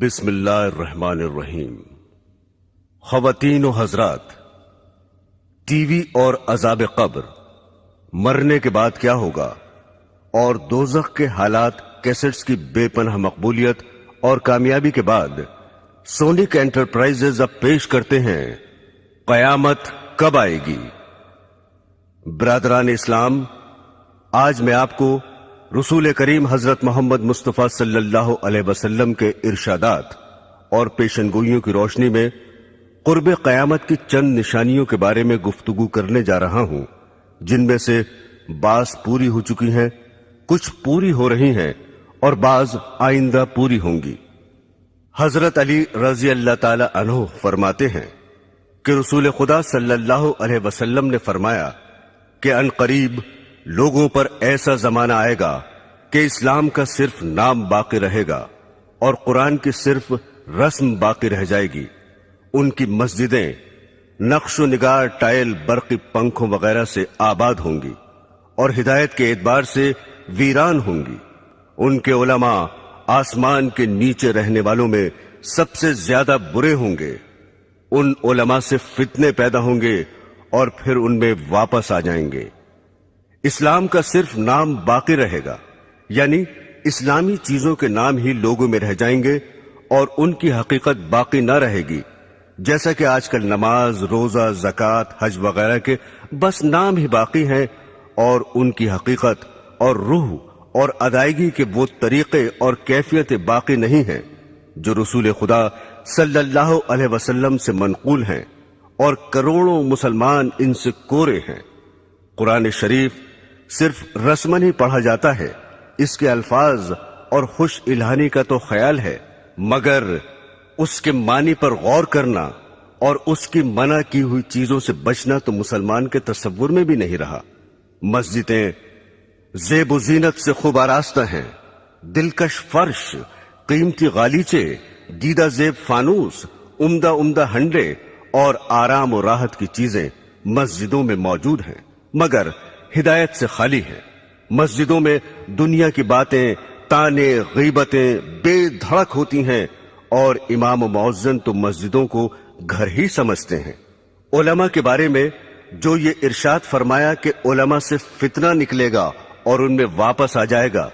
بسم اللہ الرحمن الرحیم۔ خواتین و حضرات، ٹی وی اور عذاب قبر، مرنے کے بعد کیا ہوگا اور دوزخ کے حالات کیسٹس کی بے پناہ مقبولیت اور کامیابی کے بعد سونک انٹرپرائزز اب پیش کرتے ہیں قیامت کب آئے گی۔ برادران اسلام، آج میں آپ کو رسول کریم حضرت محمد مصطفیٰ صلی اللہ علیہ وسلم کے ارشادات اور پیشن گوئیوں کی روشنی میں قرب قیامت کی چند نشانیوں کے بارے میں گفتگو کرنے جا رہا ہوں، جن میں سے بعض پوری ہو چکی ہیں، کچھ پوری ہو رہی ہیں اور بعض آئندہ پوری ہوں گی۔ حضرت علی رضی اللہ تعالی عنہ فرماتے ہیں کہ رسول خدا صلی اللہ علیہ وسلم نے فرمایا کہ ان قریب لوگوں پر ایسا زمانہ آئے گا کہ اسلام کا صرف نام باقی رہے گا اور قرآن کی صرف رسم باقی رہ جائے گی۔ ان کی مسجدیں نقش و نگار، ٹائل، برقی پنکھوں وغیرہ سے آباد ہوں گی اور ہدایت کے اعتبار سے ویران ہوں گی۔ ان کے علماء آسمان کے نیچے رہنے والوں میں سب سے زیادہ برے ہوں گے۔ ان علماء سے فتنے پیدا ہوں گے اور پھر ان میں واپس آ جائیں گے۔ اسلام کا صرف نام باقی رہے گا، یعنی اسلامی چیزوں کے نام ہی لوگوں میں رہ جائیں گے اور ان کی حقیقت باقی نہ رہے گی، جیسا کہ آج کل نماز، روزہ، زکوٰۃ، حج وغیرہ کے بس نام ہی باقی ہیں اور ان کی حقیقت اور روح اور ادائیگی کے وہ طریقے اور کیفیتیں باقی نہیں ہیں جو رسول خدا صلی اللہ علیہ وسلم سے منقول ہیں، اور کروڑوں مسلمان ان سے کورے ہیں۔ قرآن شریف صرف رسمن ہی پڑھا جاتا ہے، اس کے الفاظ اور خوش الہانی کا تو خیال ہے، مگر اس کے معنی پر غور کرنا اور اس کی منع کی ہوئی چیزوں سے بچنا تو مسلمان کے تصور میں بھی نہیں رہا۔ مسجدیں زیب و زینت سے خوب آراستہ ہیں، دلکش فرش، قیمتی غالیچے، دیدہ زیب فانوس، عمدہ عمدہ ہنڈے اور آرام و راحت کی چیزیں مسجدوں میں موجود ہیں، مگر ہدایت سے خالی ہیں۔ مسجدوں میں دنیا کی باتیں، تانے، غیبتیں بے دھڑک ہوتی ہیں اور امام و مؤذن تو مسجدوں کو گھر ہی سمجھتے ہیں۔ علماء کے بارے میں جو یہ ارشاد فرمایا کہ علماء سے فتنہ نکلے گا اور ان میں واپس آ جائے گا،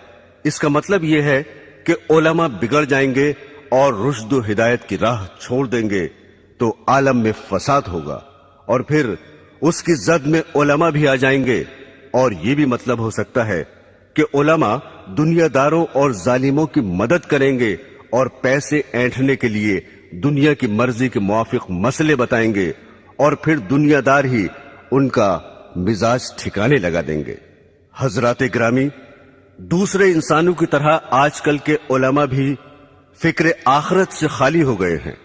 اس کا مطلب یہ ہے کہ علماء بگڑ جائیں گے اور رشد و ہدایت کی راہ چھوڑ دیں گے تو عالم میں فساد ہوگا، اور پھر اس کی زد میں علماء بھی آ جائیں گے۔ اور یہ بھی مطلب ہو سکتا ہے کہ علماء دنیا داروں اور ظالموں کی مدد کریں گے اور پیسے اینٹھنے کے لیے دنیا کی مرضی کے موافق مسئلے بتائیں گے، اور پھر دنیا دار ہی ان کا مزاج ٹھکانے لگا دیں گے۔ حضرات گرامی، دوسرے انسانوں کی طرح آج کل کے علماء بھی فکر آخرت سے خالی ہو گئے ہیں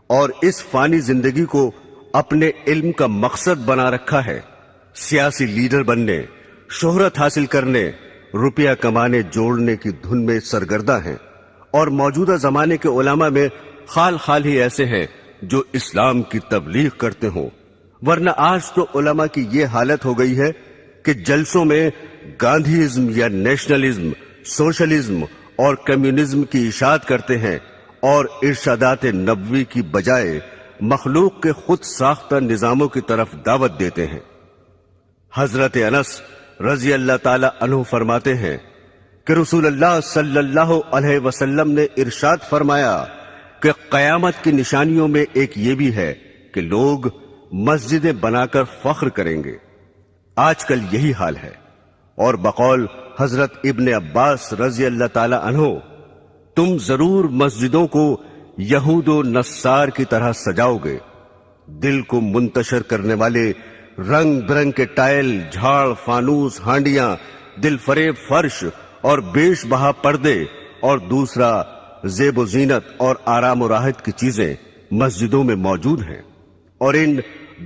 اور اس فانی زندگی کو اپنے علم کا مقصد بنا رکھا ہے۔ سیاسی لیڈر بننے، شہرت حاصل کرنے، روپیہ کمانے جوڑنے کی دھن میں سرگردہ ہیں، اور موجودہ زمانے کے علماء میں خال خال ہی ایسے ہیں جو اسلام کی تبلیغ کرتے ہوں، ورنہ آج تو علماء کی یہ حالت ہو گئی ہے کہ جلسوں میں گاندھیزم یا نیشنلزم، سوشلزم اور کمیونزم کی اشاعت کرتے ہیں اور ارشادات نبوی کی بجائے مخلوق کے خود ساختہ نظاموں کی طرف دعوت دیتے ہیں۔ حضرت انس رضی اللہ تعالی عنہ فرماتے ہیں کہ رسول اللہ صلی اللہ علیہ وسلم نے ارشاد فرمایا کہ قیامت کی نشانیوں میں ایک یہ بھی ہے کہ لوگ مسجدیں بنا کر فخر کریں گے۔ آج کل یہی حال ہے، اور بقول حضرت ابن عباس رضی اللہ تعالی عنہ، تم ضرور مسجدوں کو یہود و نصار کی طرح سجاؤ گے۔ دل کو منتشر کرنے والے رنگ برنگ کے ٹائل، جھاڑ، فانوس، ہانڈیاں، دل فریب فرش اور بیش بہا پردے، اور دوسرا زیب و زینت اور آرام و راحت کی چیزیں مسجدوں میں موجود ہیں، اور ان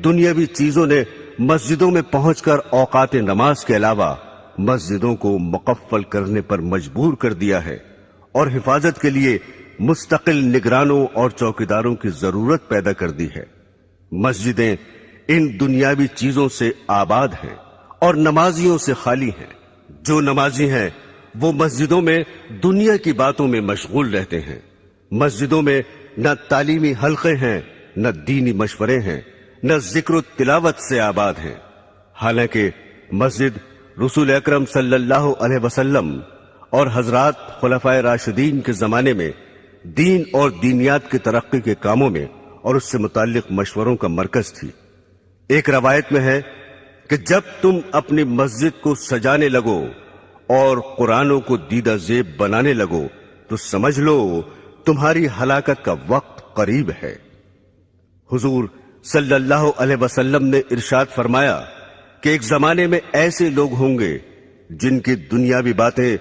دنیاوی چیزوں نے مسجدوں میں پہنچ کر اوقات نماز کے علاوہ مسجدوں کو مقفل کرنے پر مجبور کر دیا ہے، اور حفاظت کے لیے مستقل نگرانوں اور چوکیداروں کی ضرورت پیدا کر دی ہے۔ مسجدیں ان دنیاوی چیزوں سے آباد ہیں اور نمازیوں سے خالی ہیں۔ جو نمازی ہیں وہ مسجدوں میں دنیا کی باتوں میں مشغول رہتے ہیں، مسجدوں میں نہ تعلیمی حلقے ہیں، نہ دینی مشورے ہیں، نہ ذکر و تلاوت سے آباد ہیں، حالانکہ مسجد رسول اکرم صلی اللہ علیہ وسلم اور حضرات خلفائے راشدین کے زمانے میں دین اور دینیات کی ترقی کے کاموں میں اور اس سے متعلق مشوروں کا مرکز تھی۔ ایک روایت میں ہے کہ جب تم اپنی مسجد کو سجانے لگو اور قرآنوں کو دیدہ زیب بنانے لگو تو سمجھ لو تمہاری ہلاکت کا وقت قریب ہے۔ حضور صلی اللہ علیہ وسلم نے ارشاد فرمایا کہ ایک زمانے میں ایسے لوگ ہوں گے جن کی دنیاوی باتیں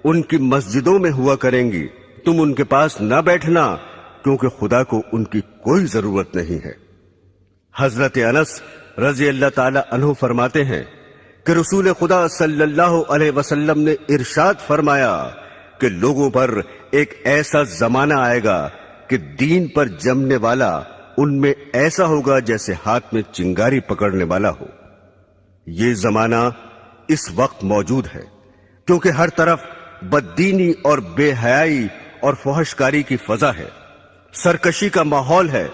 ان کی مسجدوں میں ہوا کریں گی، تم ان کے پاس نہ بیٹھنا کیونکہ خدا کو ان کی کوئی ضرورت نہیں ہے۔ حضرت انس رضی اللہ تعالی عنہ فرماتے ہیں کہ رسول خدا صلی اللہ علیہ وسلم نے ارشاد فرمایا کہ لوگوں پر ایک ایسا زمانہ آئے گا کہ دین پر جمنے والا ان میں ایسا ہوگا جیسے ہاتھ میں چنگاری پکڑنے والا ہو۔ یہ زمانہ اس وقت موجود ہے کیونکہ ہر طرف بددینی اور بے حیائی اور فحش کاری کی فضا ہے، سرکشی کا ماحول ہے۔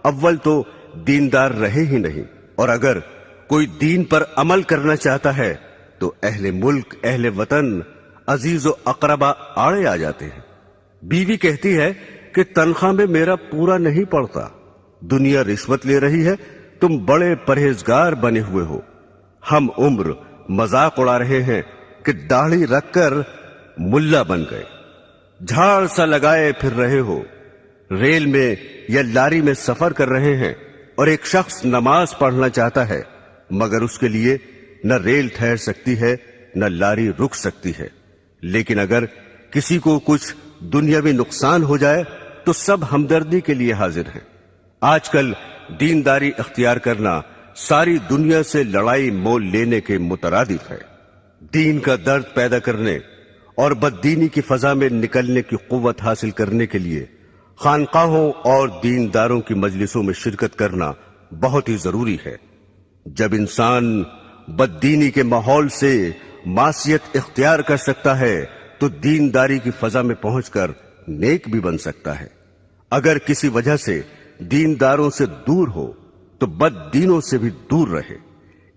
اول تو دیندار رہے ہی نہیں، اور اگر کوئی دین پر عمل کرنا چاہتا ہے تو اہل ملک، اہل وطن، عزیز و اقربا آڑے آ جاتے ہیں۔ بیوی کہتی ہے کہ تنخواہ میں میرا پورا نہیں پڑتا، دنیا رشوت لے رہی ہے، تم بڑے پرہیزگار بنے ہوئے ہو۔ ہم عمر مذاق اڑا رہے ہیں کہ داڑھی رکھ کر ملا بن گئے، جھاڑ سا لگائے پھر رہے ہو، ریل میں یا لاری میں سفر کر رہے ہیں اور ایک شخص نماز پڑھنا چاہتا ہے مگر اس کے لیے نہ ریل ٹھہر سکتی ہے نہ لاری رک سکتی ہے، لیکن اگر کسی کو کچھ دنیاوی نقصان ہو جائے تو سب ہمدردی کے لیے حاضر ہیں۔ آج کل دینداری اختیار کرنا ساری دنیا سے لڑائی مول لینے کے مترادف ہے۔ دین کا درد پیدا کرنے اور بددینی کی فضا میں نکلنے کی قوت حاصل کرنے کے لیے خانقاہوں اور دینداروں کی مجلسوں میں شرکت کرنا بہت ہی ضروری ہے۔ جب انسان بددینی کے ماحول سے معصیت اختیار کر سکتا ہے تو دینداری کی فضا میں پہنچ کر نیک بھی بن سکتا ہے۔ اگر کسی وجہ سے دینداروں سے دور ہو تو بد دینوں سے بھی دور رہے۔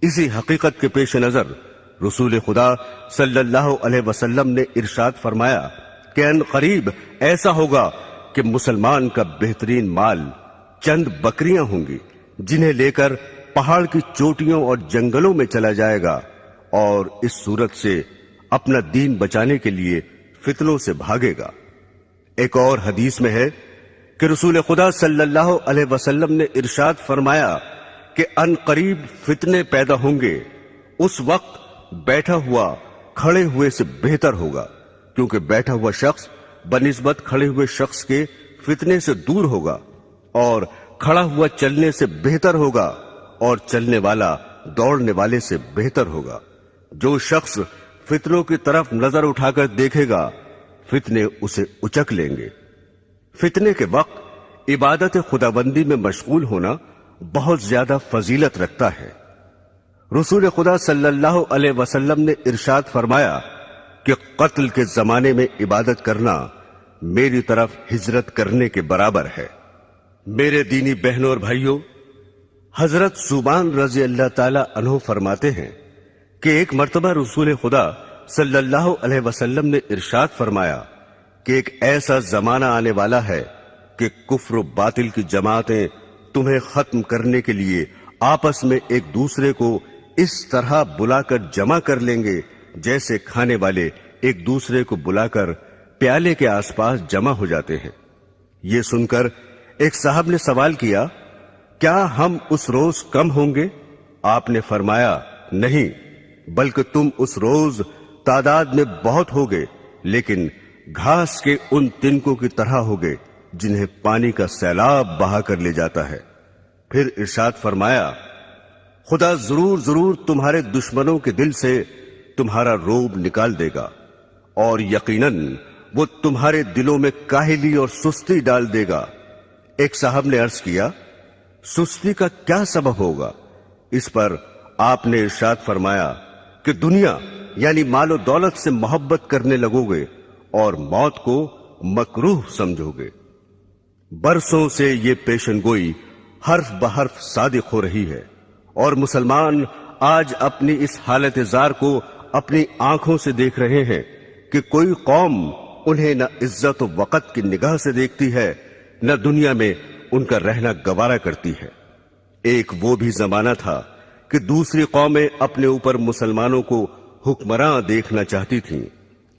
اسی حقیقت کے پیش نظر رسول خدا صلی اللہ علیہ وسلم نے ارشاد فرمایا کہ ان قریب ایسا ہوگا کہ مسلمان کا بہترین مال چند بکریاں ہوں گی جنہیں لے کر پہاڑ کی چوٹیوں اور جنگلوں میں چلا جائے گا، اور اس صورت سے اپنا دین بچانے کے لیے فتنوں سے بھاگے گا۔ ایک اور حدیث میں ہے کہ رسول خدا صلی اللہ علیہ وسلم نے ارشاد فرمایا کہ ان قریب فتنے پیدا ہوں گے، اس وقت بیٹھا ہوا کھڑے ہوئے سے بہتر ہوگا، کیونکہ بیٹھا ہوا شخص بنسبت کھڑے ہوئے شخص کے فتنے سے دور ہوگا، اور کھڑا ہوا چلنے سے بہتر ہوگا، اور چلنے والا دوڑنے والے سے بہتر ہوگا۔ جو شخص فتنوں کی طرف نظر اٹھا کر دیکھے گا فتنے اسے اچک لیں گے۔ فتنے کے وقت عبادت خداوندی میں مشغول ہونا بہت زیادہ فضیلت رکھتا ہے۔ رسول خدا صلی اللہ علیہ وسلم نے ارشاد فرمایا کہ قتل کے زمانے میں عبادت کرنا میری طرف ہجرت کرنے کے برابر ہے۔ میرے دینی بہنوں اور بھائیوں، حضرت ثوبان رضی اللہ تعالی عنہ فرماتے ہیں کہ ایک مرتبہ رسول خدا صلی اللہ علیہ وسلم نے ارشاد فرمایا کہ ایک ایسا زمانہ آنے والا ہے کہ کفر و باطل کی جماعتیں تمہیں ختم کرنے کے لیے آپس میں ایک دوسرے کو اس طرح بلا کر جمع کر لیں گے جیسے کھانے والے ایک دوسرے کو بلا کر پیالے کے آس پاس جمع ہو جاتے ہیں۔ یہ سن کر ایک صاحب نے سوال کیا، کیا ہم اس روز کم ہوں گے؟ آپ نے فرمایا، نہیں، بلکہ تم اس روز تعداد میں بہت ہوگے، لیکن گھاس کے ان تنکوں کی طرح ہوگے جنہیں پانی کا سیلاب بہا کر لے جاتا ہے۔ پھر ارشاد فرمایا، خدا ضرور ضرور تمہارے دشمنوں کے دل سے تمہارا روب نکال دے گا، اور یقیناً وہ تمہارے دلوں میں کاہلی اور سستی ڈال دے گا۔ ایک صاحب نے عرض کیا، سستی کا کیا سبب ہوگا؟ اس پر آپ نے ارشاد فرمایا کہ دنیا یعنی مال و دولت سے محبت کرنے لگو گے اور موت کو مکروہ سمجھو گے۔ برسوں سے یہ پیشن گوئی حرف بحرف صادق ہو رہی ہے، اور مسلمان آج اپنی اس حالت زار کو اپنی آنکھوں سے دیکھ رہے ہیں کہ کوئی قوم انہیں نہ عزت و وقت کی نگاہ سے دیکھتی ہے، نہ دنیا میں ان کا رہنا گوارا کرتی ہے۔ ایک وہ بھی زمانہ تھا کہ دوسری قومیں اپنے اوپر مسلمانوں کو حکمراں دیکھنا چاہتی تھیں۔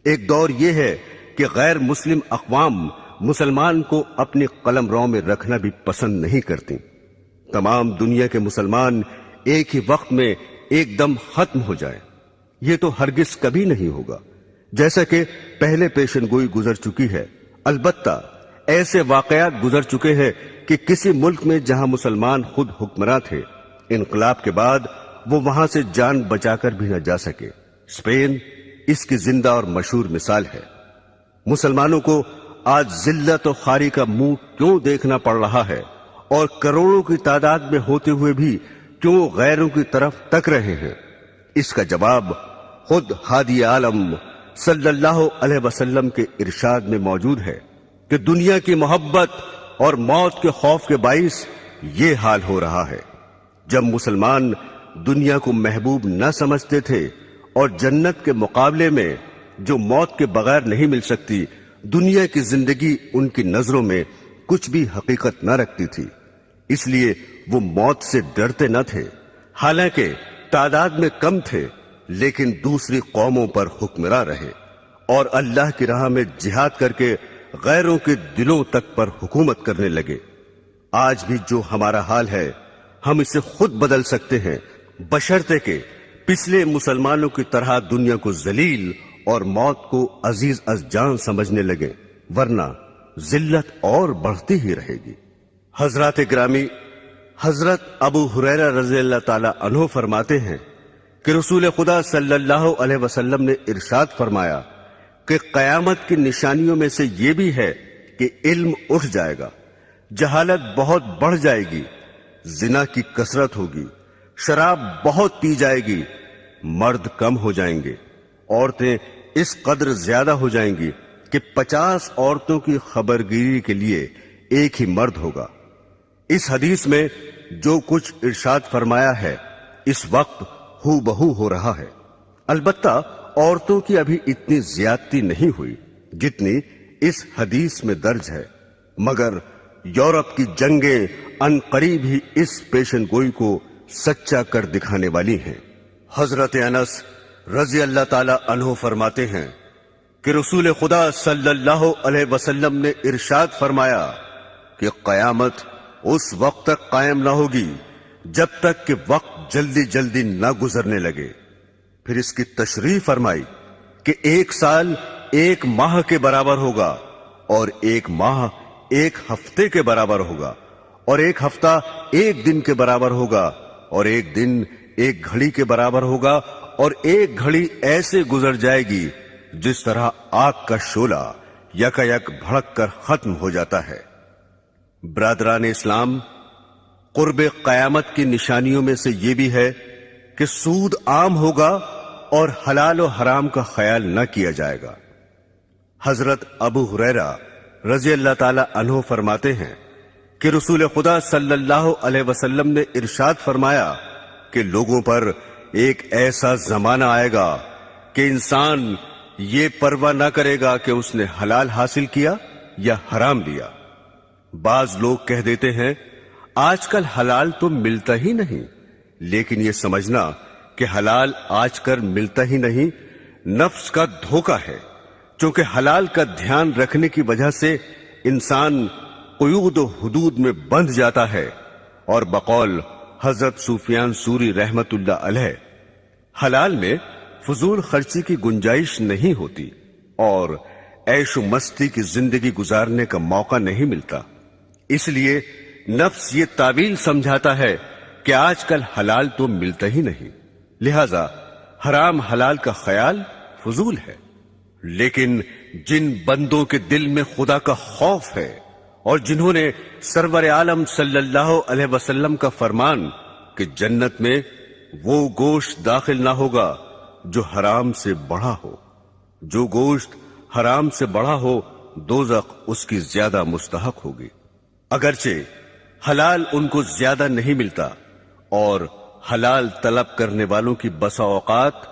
ایک دور یہ ہے کہ غیر مسلم اقوام مسلمان کو اپنی قلم رو میں رکھنا بھی پسند نہیں کرتی۔ تمام دنیا کے مسلمان ایک ہی وقت میں ایک دم ختم ہو جائیں، یہ تو ہرگز کبھی نہیں ہوگا، جیسا کہ پہلے پیشن گوئی گزر چکی ہے۔ البتہ ایسے واقعات گزر چکے ہیں کہ کسی ملک میں جہاں مسلمان خود حکمراں تھے، انقلاب کے بعد وہ وہاں سے جان بچا کر بھی نہ جا سکے۔ اسپین اس کی زندہ اور مشہور مثال ہے۔ مسلمانوں کو آج ذلت و خواری کا منہ کیوں دیکھنا پڑ رہا ہے، اور کروڑوں کی تعداد میں ہوتے ہوئے بھی کیوں غیروں کی طرف تک رہے ہیں؟ اس کا جواب خود ہادی عالم صلی اللہ علیہ وسلم کے ارشاد میں موجود ہے کہ دنیا کی محبت اور موت کے خوف کے باعث یہ حال ہو رہا ہے۔ جب مسلمان دنیا کو محبوب نہ سمجھتے تھے اور جنت کے مقابلے میں جو موت کے بغیر نہیں مل سکتی، دنیا کی زندگی ان کی نظروں میں کچھ بھی حقیقت نہ رکھتی تھی، اس لیے وہ موت سے ڈرتے نہ تھے۔ حالانکہ تعداد میں کم تھے، لیکن دوسری قوموں پر حکمراں رہے اور اللہ کی راہ میں جہاد کر کے غیروں کے دلوں تک پر حکومت کرنے لگے۔ آج بھی جو ہمارا حال ہے ہم اسے خود بدل سکتے ہیں، بشرطے کہ پچھلے مسلمانوں کی طرح دنیا کو ذلیل اور موت کو عزیز از جان سمجھنے لگے، ورنہ ذلت اور بڑھتی ہی رہے گی۔ حضرات گرامی، حضرت ابو ہریرہ رضی اللہ تعالی عنہ فرماتے ہیں کہ رسول خدا صلی اللہ علیہ وسلم نے ارشاد فرمایا کہ قیامت کی نشانیوں میں سے یہ بھی ہے کہ علم اٹھ جائے گا، جہالت بہت بڑھ جائے گی، زنا کی کثرت ہوگی، شراب بہت پی جائے گی، مرد کم ہو جائیں گے، عورتیں اس قدر زیادہ ہو جائیں گی کہ 50 عورتوں کی خبرگیری کے لیے ایک ہی مرد ہوگا۔ اس حدیث میں جو کچھ ارشاد فرمایا ہے اس وقت ہو بہو ہو رہا ہے۔ البتہ عورتوں کی ابھی اتنی زیادتی نہیں ہوئی جتنی اس حدیث میں درج ہے، مگر یورپ کی جنگیں ان قریب ہی اس پیشن گوئی کو سچا کر دکھانے والی ہیں۔ حضرت انس رضی اللہ تعالی عنہ فرماتے ہیں کہ رسول خدا صلی اللہ علیہ وسلم نے ارشاد فرمایا کہ قیامت اس وقت تک قائم نہ ہوگی جب تک کہ وقت جلدی جلدی نہ گزرنے لگے۔ پھر اس کی تشریح فرمائی کہ 1 سال 1 ماہ کے برابر ہوگا، اور 1 ماہ 1 ہفتے کے برابر ہوگا، اور 1 ہفتہ 1 دن کے برابر ہوگا، اور 1 دن 1 گھڑی کے برابر ہوگا، اور 1 گھڑی ایسے گزر جائے گی جس طرح آگ کا شعلہ یکایک بھڑک کر ختم ہو جاتا ہے۔ برادران اسلام، قرب قیامت کی نشانیوں میں سے یہ بھی ہے کہ سود عام ہوگا اور حلال و حرام کا خیال نہ کیا جائے گا۔ حضرت ابو ہریرہ رضی اللہ تعالی عنہ فرماتے ہیں کہ رسول خدا صلی اللہ علیہ وسلم نے ارشاد فرمایا کہ لوگوں پر ایک ایسا زمانہ آئے گا کہ انسان یہ پرواہ نہ کرے گا کہ اس نے حلال حاصل کیا یا حرام لیا۔ بعض لوگ کہہ دیتے ہیں آج کل حلال تو ملتا ہی نہیں، لیکن یہ سمجھنا کہ حلال آج کل ملتا ہی نہیں نفس کا دھوکہ ہے، چونکہ حلال کا دھیان رکھنے کی وجہ سے انسان قیود و حدود میں بندھ جاتا ہے، اور بقول حضرت سفیان ثوری رحمت اللہ علیہ حلال میں فضول خرچی کی گنجائش نہیں ہوتی اور عیش و مستی کی زندگی گزارنے کا موقع نہیں ملتا، اس لیے نفس یہ تعویل سمجھاتا ہے کہ آج کل حلال تو ملتا ہی نہیں، لہذا حرام حلال کا خیال فضول ہے۔ لیکن جن بندوں کے دل میں خدا کا خوف ہے اور جنہوں نے سرور عالم صلی اللہ علیہ وسلم کا فرمان کہ جنت میں وہ گوشت داخل نہ ہوگا جو حرام سے بڑھا ہو، جو گوشت حرام سے بڑھا ہو دوزخ اس کی زیادہ مستحق ہوگی۔ اگرچہ حلال ان کو زیادہ نہیں ملتا اور حلال طلب کرنے والوں کی بسا اوقات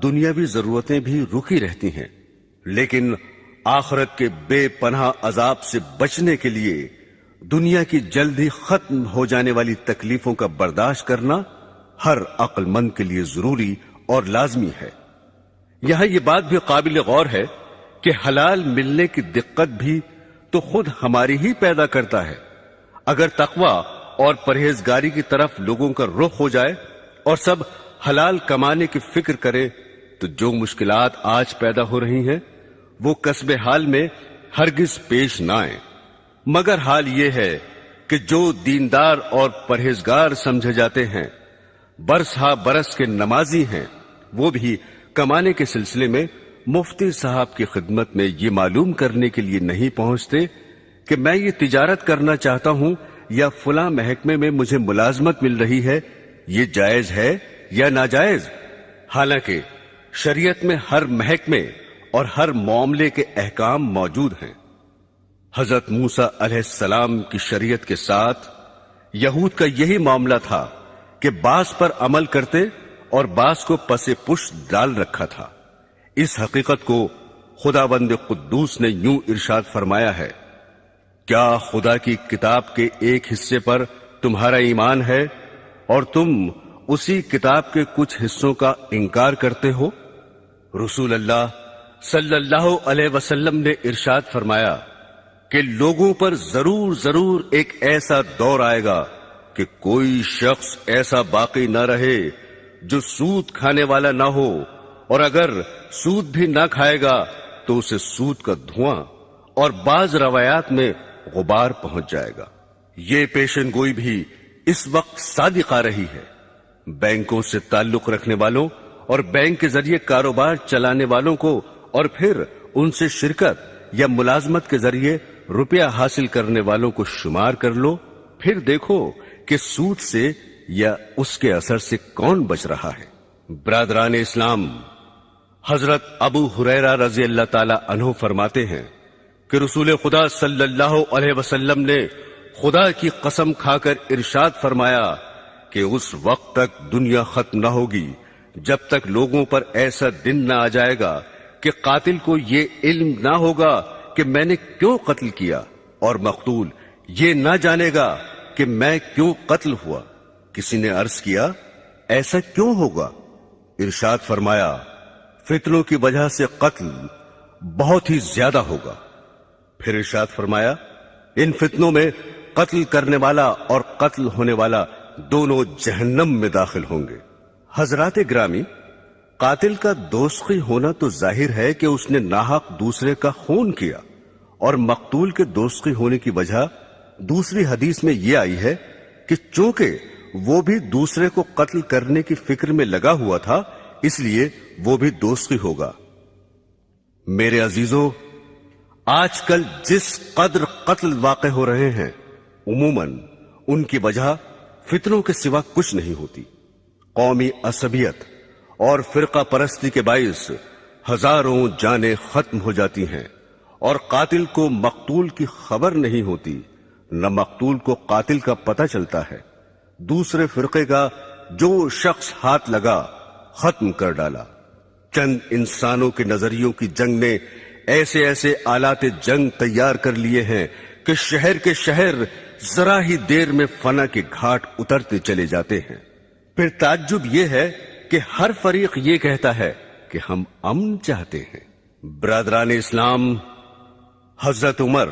دنیاوی ضرورتیں بھی رکی رہتی ہیں، لیکن آخرت کے بے پناہ عذاب سے بچنے کے لیے دنیا کی جلد ہی ختم ہو جانے والی تکلیفوں کا برداشت کرنا ہر عقل مند کے لیے ضروری اور لازمی ہے۔ یہاں یہ بات بھی قابل غور ہے کہ حلال ملنے کی دقت بھی تو خود ہماری ہی پیدا کرتا ہے۔ اگر تقوی اور پرہیزگاری کی طرف لوگوں کا رخ ہو جائے اور سب حلال کمانے کی فکر کریں تو جو مشکلات آج پیدا ہو رہی ہیں وہ کسب حال میں ہرگز پیش نہ آئیں، مگر حال یہ ہے کہ جو دیندار اور پرہیزگار سمجھے جاتے ہیں، برس ہا برس کے نمازی ہیں، وہ بھی کمانے کے سلسلے میں مفتی صاحب کی خدمت میں یہ معلوم کرنے کے لیے نہیں پہنچتے کہ میں یہ تجارت کرنا چاہتا ہوں یا فلاں محکمے میں مجھے ملازمت مل رہی ہے، یہ جائز ہے یا ناجائز، حالانکہ شریعت میں ہر محکمے اور ہر معاملے کے احکام موجود ہیں۔ حضرت موسیٰ علیہ السلام کی شریعت کے ساتھ یہود کا یہی معاملہ تھا کہ بعض پر عمل کرتے اور بعض کو پس پشت ڈال رکھا تھا۔ اس حقیقت کو خداوند قدوس نے یوں ارشاد فرمایا ہے، کیا خدا کی کتاب کے ایک حصے پر تمہارا ایمان ہے اور تم اسی کتاب کے کچھ حصوں کا انکار کرتے ہو؟ رسول اللہ صلی اللہ علیہ وسلم نے ارشاد فرمایا کہ لوگوں پر ضرور ایک ایسا دور آئے گا کہ کوئی شخص ایسا باقی نہ رہے جو سود کھانے والا نہ ہو، اور اگر سود بھی نہ کھائے گا تو اسے سود کا دھواں اور بعض روایات میں غبار پہنچ جائے گا۔ یہ پیشن گوئی بھی اس وقت صادق آ رہی ہے۔ بینکوں سے تعلق رکھنے والوں اور بینک کے ذریعے کاروبار چلانے والوں کو اور پھر ان سے شرکت یا ملازمت کے ذریعے روپیہ حاصل کرنے والوں کو شمار کر لو، پھر دیکھو کہ سود سے یا اس کے اثر سے کون بچ رہا ہے۔ برادران اسلام، حضرت ابو ہریرہ رضی اللہ تعالی عنہ فرماتے ہیں کہ رسول خدا صلی اللہ علیہ وسلم نے خدا کی قسم کھا کر ارشاد فرمایا کہ اس وقت تک دنیا ختم نہ ہوگی جب تک لوگوں پر ایسا دن نہ آ جائے گا کہ قاتل کو یہ علم نہ ہوگا کہ میں نے کیوں قتل کیا، اور مقتول یہ نہ جانے گا کہ میں کیوں قتل ہوا۔ کسی نے عرض کیا، ایسا کیوں ہوگا؟ ارشاد فرمایا، فتنوں کی وجہ سے قتل بہت ہی زیادہ ہوگا۔ پھر ارشاد فرمایا، ان فتنوں میں قتل کرنے والا اور قتل ہونے والا دونوں جہنم میں داخل ہوں گے۔ حضرات گرامی، قاتل کا دوزخی ہونا تو ظاہر ہے کہ اس نے ناحق دوسرے کا خون کیا، اور مقتول کے دوزخی ہونے کی وجہ دوسری حدیث میں یہ آئی ہے کہ چونکہ وہ بھی دوسرے کو قتل کرنے کی فکر میں لگا ہوا تھا اس لیے وہ بھی دوزخی ہوگا۔ میرے عزیزو، آج کل جس قدر قتل واقع ہو رہے ہیں عموماً ان کی وجہ فتنوں کے سوا کچھ نہیں ہوتی۔ قومی عصبیت اور فرقہ پرستی کے باعث ہزاروں جانیں ختم ہو جاتی ہیں، اور قاتل کو مقتول کی خبر نہیں ہوتی، نہ مقتول کو قاتل کا پتہ چلتا ہے۔ دوسرے فرقے کا جو شخص ہاتھ لگا ختم کر ڈالا۔ چند انسانوں کے نظریوں کی جنگ نے ایسے ایسے آلات جنگ تیار کر لیے ہیں کہ شہر کے شہر ذرا ہی دیر میں فنا کے گھاٹ اترتے چلے جاتے ہیں۔ پھر تعجب یہ ہے کہ ہر فریق یہ کہتا ہے کہ ہم امن چاہتے ہیں۔ برادران اسلام، حضرت عمر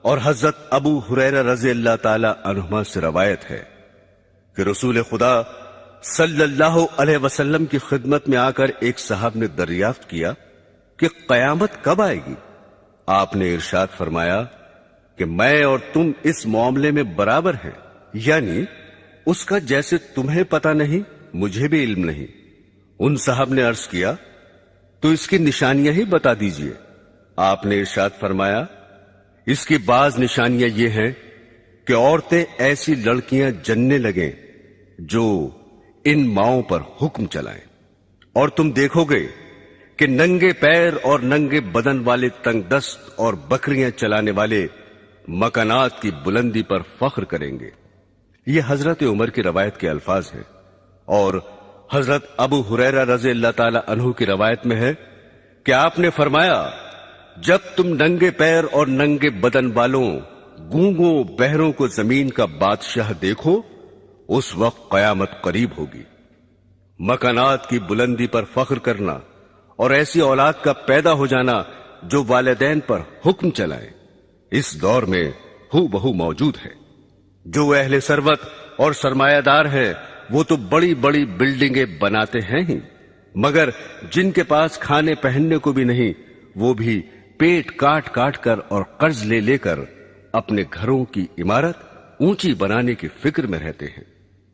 اور حضرت ابو ہریرہ رضی اللہ تعالی عنہما سے روایت ہے کہ رسول خدا صلی اللہ علیہ وسلم کی خدمت میں آ کر ایک صاحب نے دریافت کیا کہ قیامت کب آئے گی؟ آپ نے ارشاد فرمایا کہ میں اور تم اس معاملے میں برابر ہیں، یعنی اس کا جیسے تمہیں پتہ نہیں مجھے بھی علم نہیں۔ ان صاحب نے عرض کیا، تو اس کی نشانیاں ہی بتا دیجئے۔ آپ نے ارشاد فرمایا، اس کی بعض نشانیاں یہ ہیں کہ عورتیں ایسی لڑکیاں جننے لگیں جو ان ماؤں پر حکم چلائیں، اور تم دیکھو گے کہ ننگے پیر اور ننگے بدن والے تنگ دست اور بکریاں چلانے والے مکانات کی بلندی پر فخر کریں گے۔ یہ حضرت عمر کی روایت کے الفاظ ہیں، اور حضرت ابو ہریرہ رضی اللہ تعالی عنہ کی روایت میں ہے کہ آپ نے فرمایا، جب تم ننگے پیر اور ننگے بدن والوں، گونگوں، بہروں کو زمین کا بادشاہ دیکھو، اس وقت قیامت قریب ہوگی۔ مکانات کی بلندی پر فخر کرنا اور ایسی اولاد کا پیدا ہو جانا جو والدین پر حکم چلائے، اس دور میں ہو بہو موجود ہے۔ جو اہل ثروت اور سرمایہ دار ہیں وہ تو بڑی بڑی بلڈنگیں بناتے ہیں ہی، مگر جن کے پاس کھانے پہننے کو بھی نہیں، وہ بھی پیٹ کاٹ کاٹ کر اور قرض لے لے کر اپنے گھروں کی عمارت اونچی بنانے کی فکر میں رہتے ہیں۔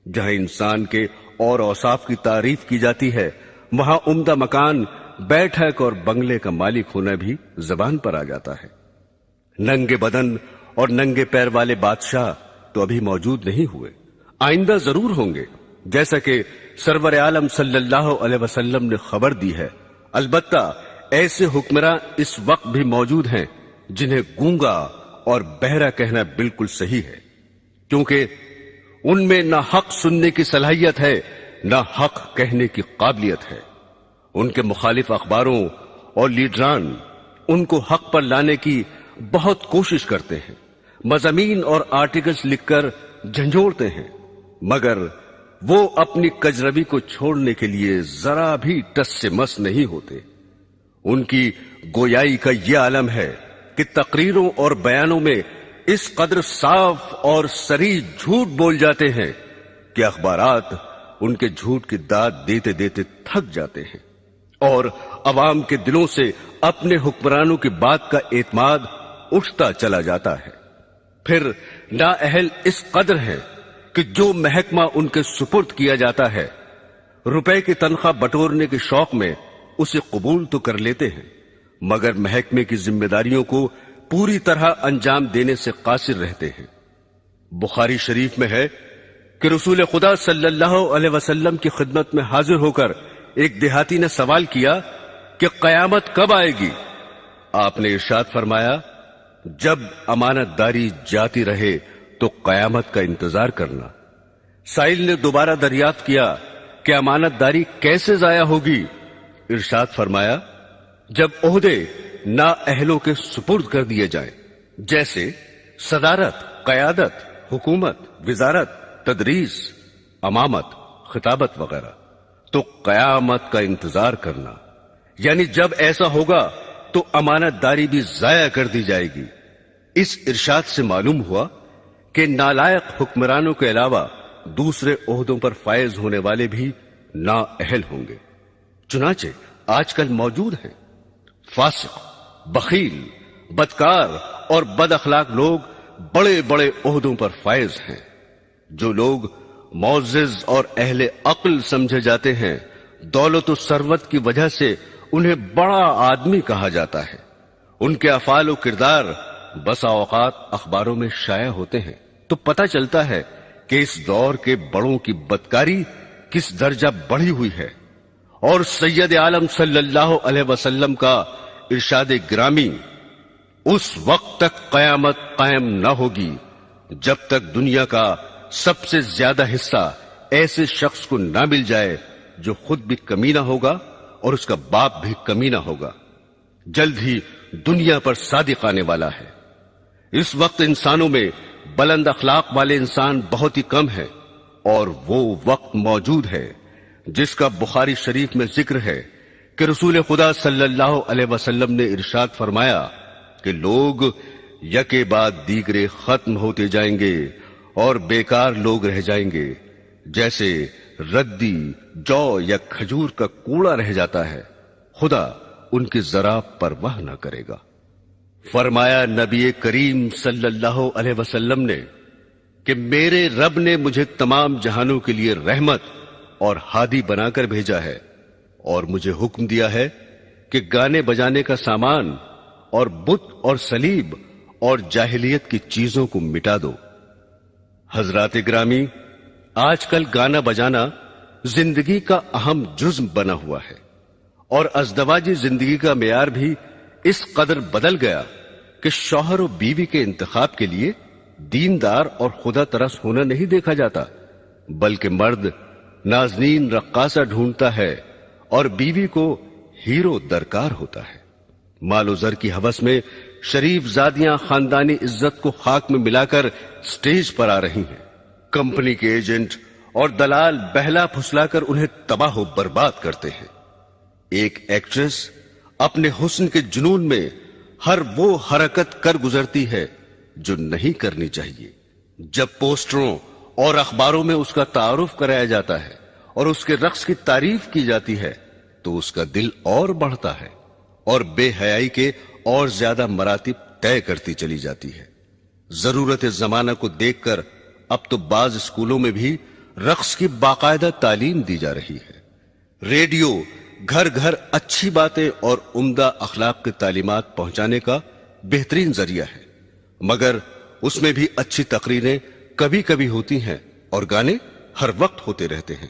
جہاں انسان کے اور اوصاف کی تعریف کی جاتی ہے، وہاں عمدہ مکان، بیٹھک اور بنگلے کا مالک ہونا بھی زبان پر آ جاتا ہے۔ ننگے بدن اور ننگے پیر والے بادشاہ تو ابھی موجود نہیں ہوئے، آئندہ ضرور ہوں گے، جیسا کہ سرور عالم صلی اللہ علیہ وسلم نے خبر دی ہے۔ البتہ ایسے حکمراں اس وقت بھی موجود ہیں جنہیں گونگا اور بہرا کہنا بالکل صحیح ہے، کیونکہ ان میں نہ حق سننے کی صلاحیت ہے، نہ حق کہنے کی قابلیت ہے۔ ان کے مخالف اخباروں اور لیڈران ان کو حق پر لانے کی بہت کوشش کرتے ہیں، مضامین اور آرٹیکلز لکھ کر جھنجھوڑتے ہیں، مگر وہ اپنی کجروی کو چھوڑنے کے لیے ذرا بھی ٹس سے مس نہیں ہوتے۔ ان کی گویائی کا یہ عالم ہے کہ تقریروں اور بیانوں میں اس قدر صاف اور صریح جھوٹ بول جاتے ہیں کہ اخبارات ان کے جھوٹ کی داد دیتے دیتے تھک جاتے ہیں، اور عوام کے دلوں سے اپنے حکمرانوں کی بات کا اعتماد اٹھتا چلا جاتا ہے۔ پھر نااہل اس قدر ہے کہ جو محکمہ ان کے سپرد کیا جاتا ہے، روپے کی تنخواہ بٹورنے کے شوق میں اسے قبول تو کر لیتے ہیں، مگر محکمے کی ذمہ داریوں کو پوری طرح انجام دینے سے قاصر رہتے ہیں۔ بخاری شریف میں ہے کہ رسول خدا صلی اللہ علیہ وسلم کی خدمت میں حاضر ہو کر ایک دیہاتی نے سوال کیا کہ قیامت کب آئے گی؟ آپ نے ارشاد فرمایا، جب امانت داری جاتی رہے تو قیامت کا انتظار کرنا۔ سائل نے دوبارہ دریافت کیا کہ امانت داری کیسے ضائع ہوگی؟ ارشاد فرمایا، جب عہدے نااہلوں کے سپرد کر دیے جائیں، جیسے صدارت، قیادت، حکومت، وزارت، تدریس، امامت، خطابت وغیرہ، تو قیامت کا انتظار کرنا، یعنی جب ایسا ہوگا تو امانت داری بھی ضائع کر دی جائے گی۔ اس ارشاد سے معلوم ہوا کہ نالائق حکمرانوں کے علاوہ دوسرے عہدوں پر فائز ہونے والے بھی نااہل ہوں گے۔ چنانچہ آج کل موجود ہیں فاسق، بخیل، بدکار اور بد اخلاق لوگ بڑے بڑے عہدوں پر فائز ہیں۔ جو لوگ معزز اور اہل عقل سمجھے جاتے ہیں، دولت و ثروت کی وجہ سے انہیں بڑا آدمی کہا جاتا ہے۔ ان کے افعال و کردار بسا اوقات اخباروں میں شائع ہوتے ہیں، تو پتہ چلتا ہے کہ اس دور کے بڑوں کی بدکاری کس درجہ بڑھی ہوئی ہے۔ اور سید عالم صلی اللہ علیہ وسلم کا ارشاد گرامی، اس وقت تک قیامت قائم نہ ہوگی جب تک دنیا کا سب سے زیادہ حصہ ایسے شخص کو نہ مل جائے جو خود بھی کمینہ ہوگا اور اس کا باپ بھی کمینہ ہوگا۔ جلد ہی دنیا پر صادق آنے والا ہے۔ اس وقت انسانوں میں بلند اخلاق والے انسان بہت ہی کم ہیں، اور وہ وقت موجود ہے جس کا بخاری شریف میں ذکر ہے کہ رسول خدا صلی اللہ علیہ وسلم نے ارشاد فرمایا کہ لوگ یکے بعد دیگرے ختم ہوتے جائیں گے اور بیکار لوگ رہ جائیں گے، جیسے ردی، جو یا کھجور کا کوڑا رہ جاتا ہے، خدا ان کی ذرا پرواہ نہ کرے گا۔ فرمایا نبی کریم صلی اللہ علیہ وسلم نے کہ میرے رب نے مجھے تمام جہانوں کے لیے رحمت اور ہادی بنا کر بھیجا ہے، اور مجھے حکم دیا ہے کہ گانے بجانے کا سامان اور بت اور صلیب اور جاہلیت کی چیزوں کو مٹا دو۔ حضرات گرامی، آج کل گانا بجانا زندگی کا اہم جزو بنا ہوا ہے، اور ازدواجی زندگی کا معیار بھی اس قدر بدل گیا کہ شوہر و بیوی کے انتخاب کے لیے دیندار اور خدا ترس ہونا نہیں دیکھا جاتا، بلکہ مرد نازنین رقاصہ ڈھونڈتا ہے اور بیوی کو ہیرو درکار ہوتا ہے۔ مال و زر کی ہوس میں شریف زادیاں خاندانی عزت کو خاک میں ملا کر سٹیج پر آ رہی ہیں۔ کمپنی کے ایجنٹ اور دلال بہلا پھسلا کر انہیں تباہ و برباد کرتے ہیں۔ ایک ایکٹریس اپنے حسن کے جنون میں ہر وہ حرکت کر گزرتی ہے جو نہیں کرنی چاہیے۔ جب پوسٹروں اور اخباروں میں اس کا تعارف کرایا جاتا ہے اور اس کے رقص کی تعریف کی جاتی ہے تو اس کا دل اور بڑھتا ہے اور بے حیائی کے اور زیادہ مراتب طے کرتی چلی جاتی ہے۔ ضرورت زمانہ کو دیکھ کر اب تو بعض اسکولوں میں بھی رقص کی باقاعدہ تعلیم دی جا رہی ہے۔ ریڈیو گھر گھر اچھی باتیں اور عمدہ اخلاق کی تعلیمات پہنچانے کا بہترین ذریعہ ہے، مگر اس میں بھی اچھی تقریریں کبھی کبھی ہوتی ہیں اور گانے ہر وقت ہوتے رہتے ہیں۔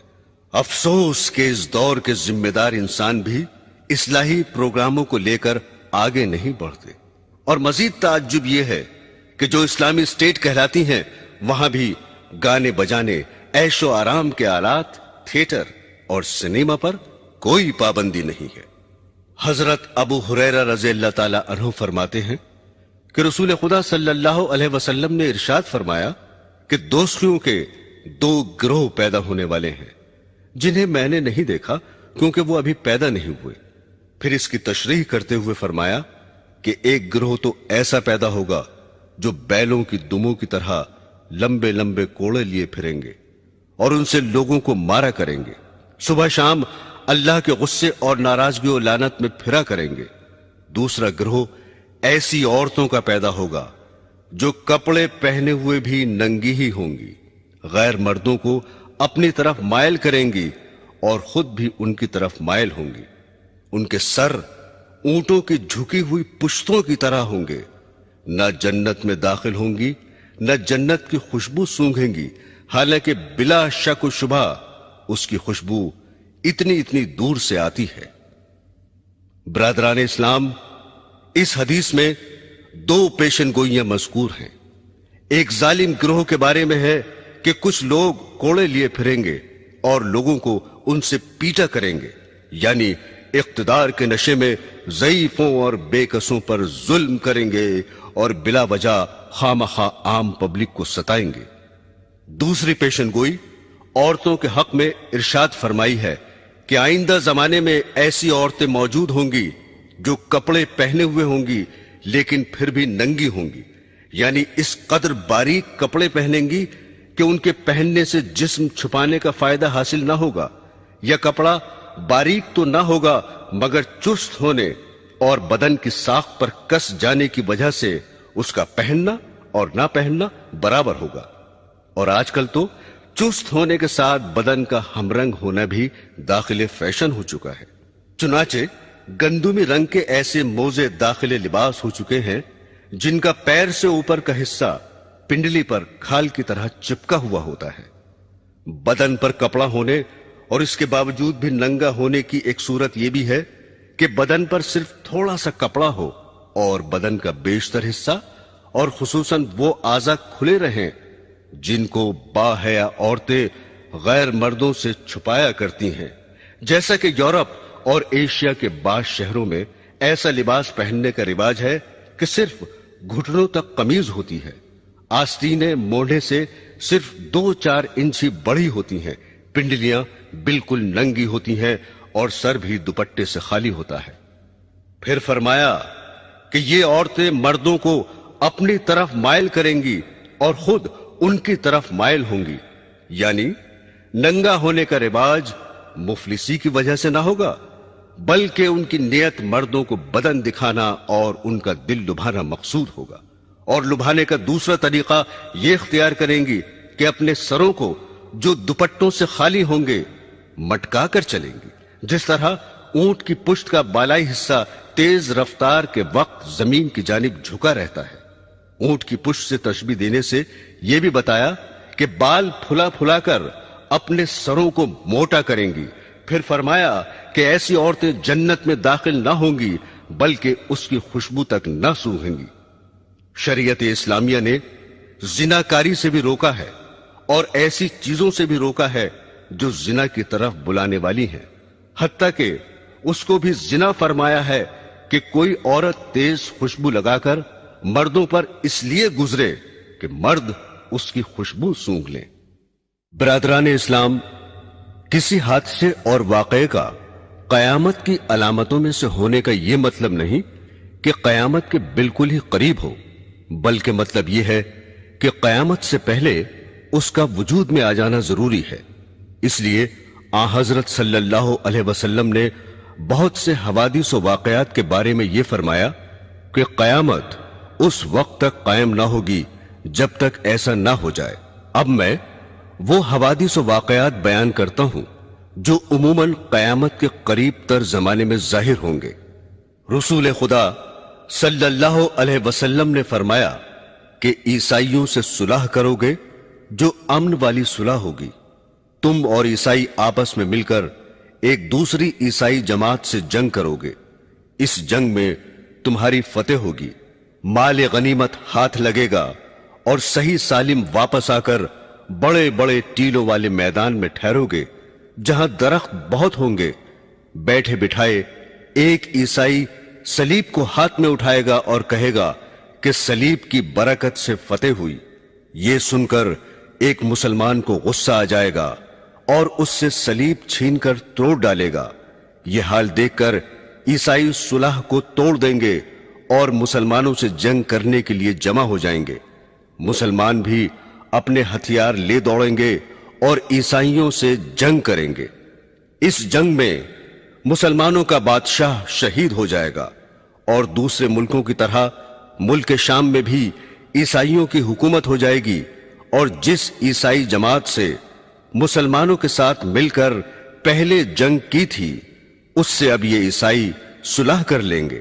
افسوس کہ اس دور کے ذمہ دار انسان بھی اصلاحی پروگراموں کو لے کر آگے نہیں بڑھتے، اور مزید تعجب یہ ہے کہ جو اسلامی اسٹیٹ کہلاتی ہیں وہاں بھی گانے بجانے، عیش و آرام کے آلات، تھیٹر اور سنیما پر کوئی پابندی نہیں ہے۔ حضرت ابو ہریرہ رضی اللہ تعالی عنہ فرماتے ہیں کہ رسول خدا صلی اللہ علیہ وسلم نے ارشاد فرمایا کہ دوستیوں کے دو گروہ پیدا ہونے والے ہیں جنہیں میں نے نہیں دیکھا کیونکہ وہ ابھی پیدا نہیں ہوئے۔ پھر اس کی تشریح کرتے ہوئے فرمایا کہ ایک گروہ تو ایسا پیدا ہوگا جو بیلوں کی دموں کی طرح لمبے لمبے کوڑے لیے پھریں گے اور ان سے لوگوں کو مارا کریں گے، صبح شام اللہ کے غصے اور ناراضگی و لعنت میں پھرا کریں گے۔ دوسرا گروہ ایسی عورتوں کا پیدا ہوگا جو کپڑے پہنے ہوئے بھی ننگی ہی ہوں گی، غیر مردوں کو اپنی طرف مائل کریں گی اور خود بھی ان کی طرف مائل ہوں گی۔ ان کے سر اونٹوں کی جھکی ہوئی پشتوں کی طرح ہوں گے، نہ جنت میں داخل ہوں گی نہ جنت کی خوشبو سونگھیں گی، حالانکہ بلا شک و شبہ اس کی خوشبو اتنی دور سے آتی ہے۔ برادران اسلام، اس حدیث میں دو پیشن گوئیاں مذکور ہیں۔ ایک ظالم گروہ کے بارے میں ہے کہ کچھ لوگ کوڑے لیے پھریں گے اور لوگوں کو ان سے پیٹا کریں گے، یعنی اقتدار کے نشے میں ضعیفوں اور بے کسوں پر ظلم کریں گے اور بلا وجہ خامخواہ عام پبلک کو ستائیں گے۔ دوسری پیشن گوئی عورتوں کے حق میں ارشاد فرمائی ہے کہ آئندہ زمانے میں ایسی عورتیں موجود ہوں گی جو کپڑے پہنے ہوئے ہوں گی لیکن پھر بھی ننگی ہوں گی، یعنی اس قدر باریک کپڑے پہنیں گی کہ ان کے پہننے سے جسم چھپانے کا فائدہ حاصل نہ ہوگا، یا کپڑا باریک تو نہ ہوگا مگر چست ہونے اور بدن کی ساخت پر کس جانے کی وجہ سے اس کا پہننا اور نہ پہننا برابر ہوگا۔ اور آج کل تو چست ہونے کے ساتھ بدن کا ہم رنگ ہونا بھی داخل فیشن ہو چکا ہے۔ چنانچہ گندمی رنگ کے ایسے موزے داخل لباس ہو چکے ہیں جن کا پیر سے اوپر کا حصہ پنڈلی پر کھال کی طرح چپکا ہوا ہوتا ہے۔ بدن پر کپڑا ہونے اور اس کے باوجود بھی ننگا ہونے کی ایک صورت یہ بھی ہے کہ بدن پر صرف تھوڑا سا کپڑا ہو اور بدن کا بیشتر حصہ اور خصوصاً وہ اعضاء کھلے رہیں جن کو باحیا عورتیں غیر مردوں سے چھپایا کرتی ہیں، جیسا کہ یورپ اور ایشیا کے بعض شہروں میں ایسا لباس پہننے کا رواج ہے کہ صرف گھٹنوں تک قمیض ہوتی ہے، آستینیں موڑھے سے صرف 2-4 انچ ہی بڑی ہوتی ہیں، پنڈلیاں بالکل ننگی ہوتی ہیں اور سر بھی دوپٹے سے خالی ہوتا ہے۔ پھر فرمایا کہ یہ عورتیں مردوں کو اپنی طرف مائل کریں گی اور خود ان کی طرف مائل ہوں گی، یعنی ننگا ہونے کا رواج مفلسی کی وجہ سے نہ ہوگا بلکہ ان کی نیت مردوں کو بدن دکھانا اور ان کا دل لبھانا مقصود ہوگا، اور لبھانے کا دوسرا طریقہ یہ اختیار کریں گی کہ اپنے سروں کو جو دوپٹوں سے خالی ہوں گے مٹکا کر چلیں گی، جس طرح اونٹ کی پشت کا بالائی حصہ تیز رفتار کے وقت زمین کی جانب جھکا رہتا ہے۔ اونٹ کی پشت سے تشبیہ دینے سے یہ بھی بتایا کہ بال پھلا پھلا کر اپنے سروں کو موٹا کریں گی۔ پھر فرمایا کہ ایسی عورتیں جنت میں داخل نہ ہوں گی بلکہ اس کی خوشبو تک نہ سونگھیں گی۔ شریعت اسلامیہ نے زناکاری سے بھی روکا ہے اور ایسی چیزوں سے بھی روکا ہے جو زنا کی طرف بلانے والی ہیں، حتیٰ کہ اس کو بھی زنا فرمایا ہے کہ کوئی عورت تیز خوشبو لگا کر مردوں پر اس لیے گزرے کہ مرد اس کی خوشبو سونگھ لیں۔ برادران اسلام، کسی حادثے اور واقعے کا قیامت کی علامتوں میں سے ہونے کا یہ مطلب نہیں کہ قیامت کے بالکل ہی قریب ہو، بلکہ مطلب یہ ہے کہ قیامت سے پہلے اس کا وجود میں آ جانا ضروری ہے۔ اس لیے آن حضرت صلی اللہ علیہ وسلم نے بہت سے حوادث و واقعات کے بارے میں یہ فرمایا کہ قیامت اس وقت تک قائم نہ ہوگی جب تک ایسا نہ ہو جائے۔ اب میں وہ حوادث و واقعات بیان کرتا ہوں جو عموماً قیامت کے قریب تر زمانے میں ظاہر ہوں گے۔ رسول خدا صلی اللہ علیہ وسلم نے فرمایا کہ عیسائیوں سے صلح کرو گے جو امن والی صلح ہوگی۔ تم اور عیسائی آپس میں مل کر ایک دوسری عیسائی جماعت سے جنگ کرو گے، اس جنگ میں تمہاری فتح ہوگی، مال غنیمت ہاتھ لگے گا اور صحیح سالم واپس آ کر بڑے بڑے ٹیلوں والے میدان میں ٹھہرو گے جہاں درخت بہت ہوں گے۔ بیٹھے بٹھائے ایک عیسائی صلیب کو ہاتھ میں اٹھائے گا اور کہے گا کہ صلیب کی برکت سے فتح ہوئی۔ یہ سن کر ایک مسلمان کو غصہ آ جائے گا اور اس سے صلیب چھین کر توڑ ڈالے گا۔ یہ حال دیکھ کر عیسائی صلح کو توڑ دیں گے اور مسلمانوں سے جنگ کرنے کے لیے جمع ہو جائیں گے۔ مسلمان بھی اپنے ہتھیار لے دوڑیں گے اور عیسائیوں سے جنگ کریں گے۔ اس جنگ میں مسلمانوں کا بادشاہ شہید ہو جائے گا اور دوسرے ملکوں کی طرح ملک شام میں بھی عیسائیوں کی حکومت ہو جائے گی، اور جس عیسائی جماعت سے مسلمانوں کے ساتھ مل کر پہلے جنگ کی تھی اس سے اب یہ عیسائی صلح کر لیں گے۔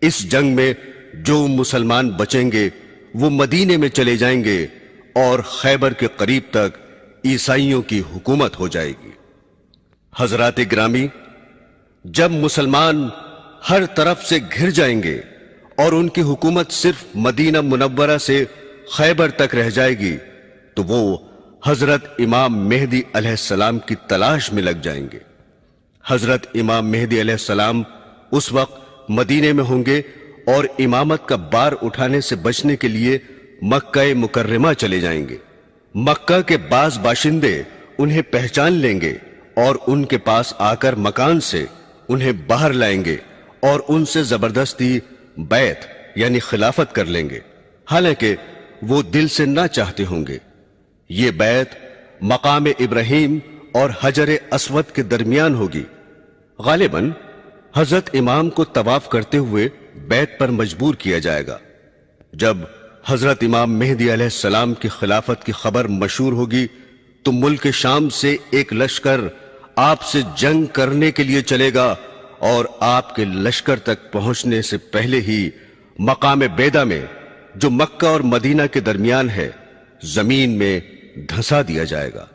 اس جنگ میں جو مسلمان بچیں گے وہ مدینے میں چلے جائیں گے اور خیبر کے قریب تک عیسائیوں کی حکومت ہو جائے گی۔ حضرات گرامی، جب مسلمان ہر طرف سے گھر جائیں گے اور ان کی حکومت صرف مدینہ منورہ سے خیبر تک رہ جائے گی تو وہ حضرت امام مہدی علیہ السلام کی تلاش میں لگ جائیں گے۔ حضرت امام مہدی علیہ السلام اس وقت مدینے میں ہوں گے اور امامت کا بار اٹھانے سے بچنے کے لیے مکہ مکرمہ چلے جائیں گے۔ مکہ کے بعض باشندے انہیں پہچان لیں گے اور ان کے پاس آ کر مکان سے انہیں باہر لائیں گے اور ان سے زبردستی بیعت یعنی خلافت کر لیں گے، حالانکہ وہ دل سے نہ چاہتے ہوں گے۔ یہ بیعت مقام ابراہیم اور حجر اسود کے درمیان ہوگی۔ غالباً حضرت امام کو طواف کرتے ہوئے بیعت پر مجبور کیا جائے گا۔ جب حضرت امام مہدی علیہ السلام کی خلافت کی خبر مشہور ہوگی تو ملک شام سے ایک لشکر آپ سے جنگ کرنے کے لیے چلے گا اور آپ کے لشکر تک پہنچنے سے پہلے ہی مقام بیدا میں جو مکہ اور مدینہ کے درمیان ہے زمین میں دھنسا دیا جائے گا۔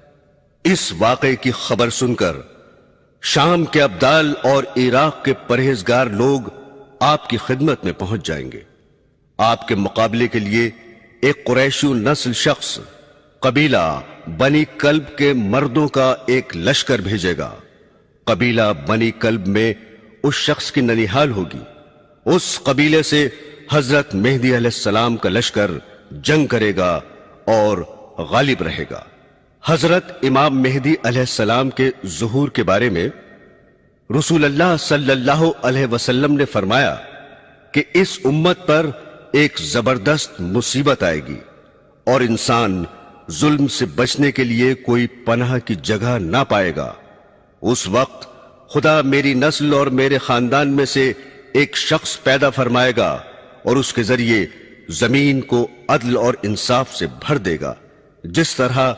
اس واقعے کی خبر سن کر شام کے ابدال اور عراق کے پرہیزگار لوگ آپ کی خدمت میں پہنچ جائیں گے۔ آپ کے مقابلے کے لیے ایک قریشی نسل شخص قبیلہ بنی کلب کے مردوں کا ایک لشکر بھیجے گا۔ قبیلہ بنی کلب میں اس شخص کی ننیحال ہوگی۔ اس قبیلے سے حضرت مہدی علیہ السلام کا لشکر جنگ کرے گا اور غالب رہے گا۔ حضرت امام مہدی علیہ السلام کے ظہور کے بارے میں رسول اللہ صلی اللہ علیہ وسلم نے فرمایا کہ اس امت پر ایک زبردست مصیبت آئے گی اور انسان ظلم سے بچنے کے لیے کوئی پناہ کی جگہ نہ پائے گا۔ اس وقت خدا میری نسل اور میرے خاندان میں سے ایک شخص پیدا فرمائے گا اور اس کے ذریعے زمین کو عدل اور انصاف سے بھر دے گا، جس طرح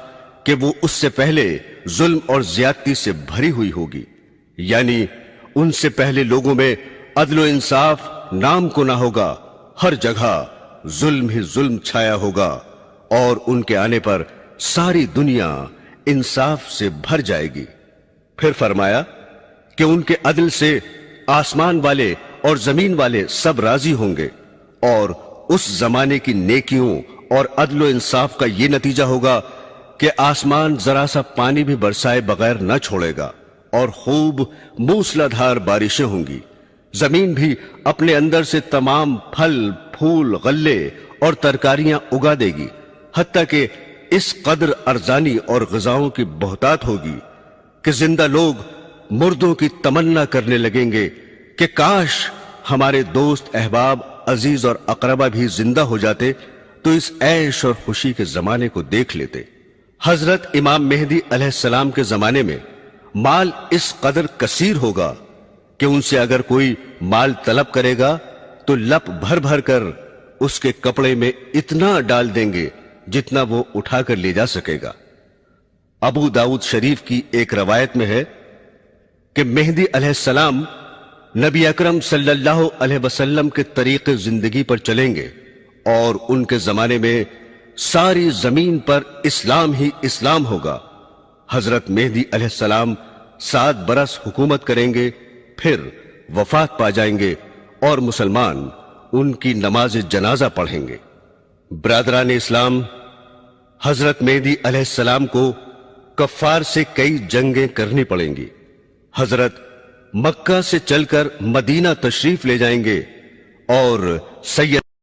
کہ وہ اس سے پہلے ظلم اور زیادتی سے بھری ہوئی ہوگی، یعنی ان سے پہلے لوگوں میں عدل و انصاف نام کو نہ ہوگا، ہر جگہ ظلم ہی ظلم چھایا ہوگا، اور ان کے آنے پر ساری دنیا انصاف سے بھر جائے گی۔ پھر فرمایا کہ ان کے عدل سے آسمان والے اور زمین والے سب راضی ہوں گے اور اس زمانے کی نیکیوں اور عدل و انصاف کا یہ نتیجہ ہوگا کہ آسمان ذرا سا پانی بھی برسائے بغیر نہ چھوڑے گا اور خوب موسلادھار بارشیں ہوں گی. زمین بھی اپنے اندر سے تمام پھل پھول غلے اور ترکاریاں اگا دے گی، حتیٰ کہ اس قدر ارزانی اور غذاؤں کی بہتات ہوگی کہ زندہ لوگ مردوں کی تمنا کرنے لگیں گے کہ کاش ہمارے دوست احباب عزیز اور اقربا بھی زندہ ہو جاتے تو اس عیش اور خوشی کے زمانے کو دیکھ لیتے. حضرت امام مہدی علیہ السلام کے زمانے میں مال اس قدر کثیر ہوگا کہ ان سے اگر کوئی مال طلب کرے گا تو لپ بھر بھر کر اس کے کپڑے میں اتنا ڈال دیں گے جتنا وہ اٹھا کر لے جا سکے گا. ابو داؤد شریف کی ایک روایت میں ہے کہ مہدی علیہ السلام نبی اکرم صلی اللہ علیہ وسلم کے طریق زندگی پر چلیں گے اور ان کے زمانے میں ساری زمین پر اسلام ہی اسلام ہوگا. حضرت مہدی علیہ السلام 7 برس حکومت کریں گے، پھر وفات پا جائیں گے اور مسلمان ان کی نماز جنازہ پڑھیں گے. برادران اسلام، حضرت مہدی علیہ السلام کو کفار سے کئی جنگیں کرنی پڑیں گی. حضرت مکہ سے چل کر مدینہ تشریف لے جائیں گے اور سید